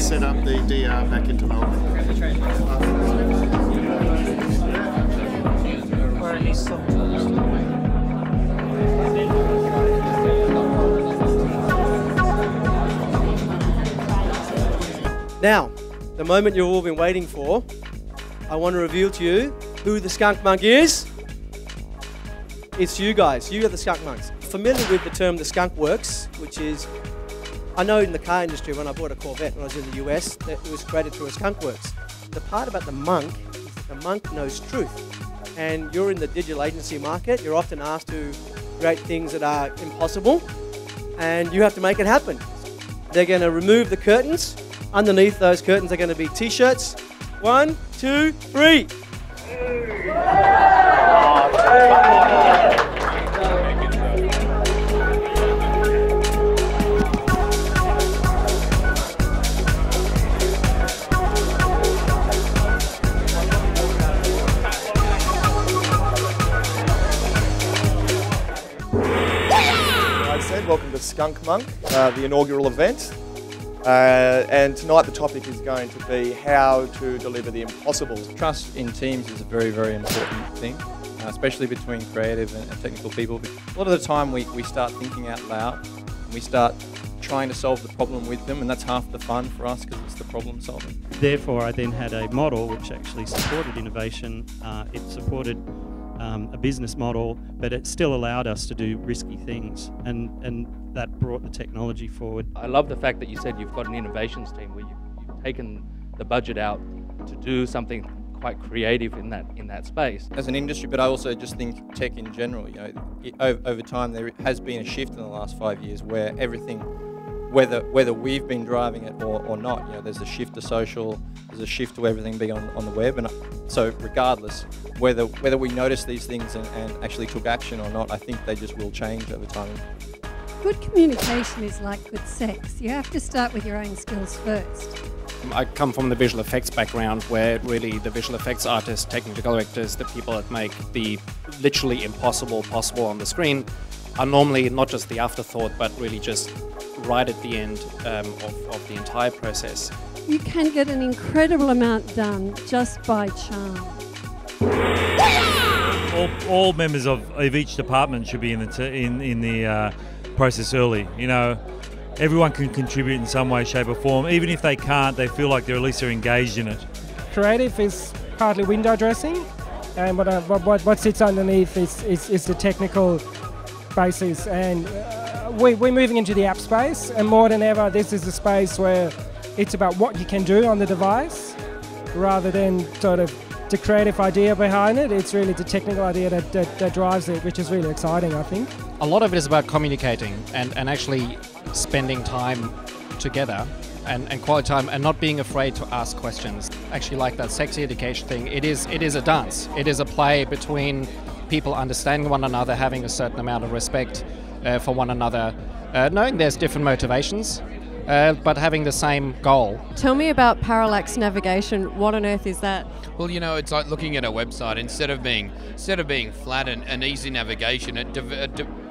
set up the DR back into Melbourne. Now, the moment you've all been waiting for, I want to reveal to you who the SkunkMonk is. It's you guys. You are the SkunkMonks. Familiar with the term the Skunkworks, which is, I know in the car industry when I bought a Corvette when I was in the US, that it was created through a Skunkworks. The part about the monk is that the monk knows truth. And you're in the digital agency market, you're often asked to create things that are impossible, and you have to make it happen. They're going to remove the curtains. Underneath those curtains are going to be t-shirts. 1, 2, 3. Welcome to SkunkMonk, the inaugural event. And tonight the topic is going to be how to deliver the impossible. Trust in teams is a very, very important thing, especially between creative and technical people. A lot of the time we start thinking out loud, and we start trying to solve the problem with them, and that's half the fun for us because it's the problem solving. Therefore, I then had a model which actually supported innovation. It supported a business model, but it still allowed us to do risky things, and that brought the technology forward. I love the fact that you said you've got an innovations team where you've taken the budget out to do something quite creative in that space. As an industry, but I also just think tech in general, you know, over time there has been a shift in the last 5 years where everything, whether we've been driving it or not, you know, there's a shift to social, there's a shift to everything being on the web, and so regardless, whether we notice these things and actually took action or not, I think they just will change over time. Good communication is like good sex. You have to start with your own skills first. I come from the visual effects background where really the visual effects artists, technical directors, the people that make the literally impossible possible on the screen are normally not just the afterthought, but really just right at the end of the entire process. You can get an incredible amount done just by charm. All members of each department should be in the process early. You know, everyone can contribute in some way, shape or form. Even if they can't, they feel like they're at least they're engaged in it. Creative is partly window dressing, and what sits underneath is the technical basis. And we're moving into the app space, and more than ever, this is a space where it's about what you can do on the device, rather than sort of the creative idea behind it. It's really the technical idea that drives it, which is really exciting, I think. A lot of it is about communicating and actually spending time together and quality time, and not being afraid to ask questions. Actually, like that sexy education thing, it is a dance. It is a play between people understanding one another, having a certain amount of respect for one another, knowing there's different motivations, but having the same goal. Tell me about parallax navigation. What on earth is that? Well, you know, it's like looking at a website. Instead of being flat and easy navigation, it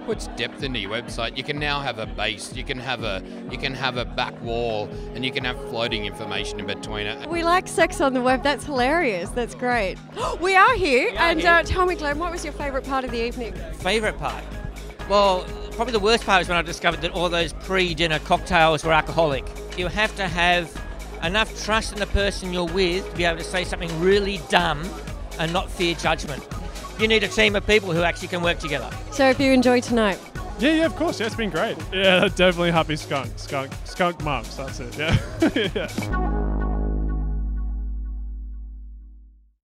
puts depth into your website. You can now have a base. You can have a back wall, and you can have floating information in between it. We like sex on the web. That's hilarious. That's great. We are here, tell me, Glenn, what was your favourite part of the evening? Favourite part? Well, probably the worst part was when I discovered that all those pre-dinner cocktails were alcoholic. You have to have enough trust in the person you're with to be able to say something really dumb and not fear judgment. You need a team of people who actually can work together. So have you enjoyed tonight? Yeah, of course. Yeah, it's been great. Yeah, definitely happy skunk. SkunkMonks, that's it, yeah. Yeah.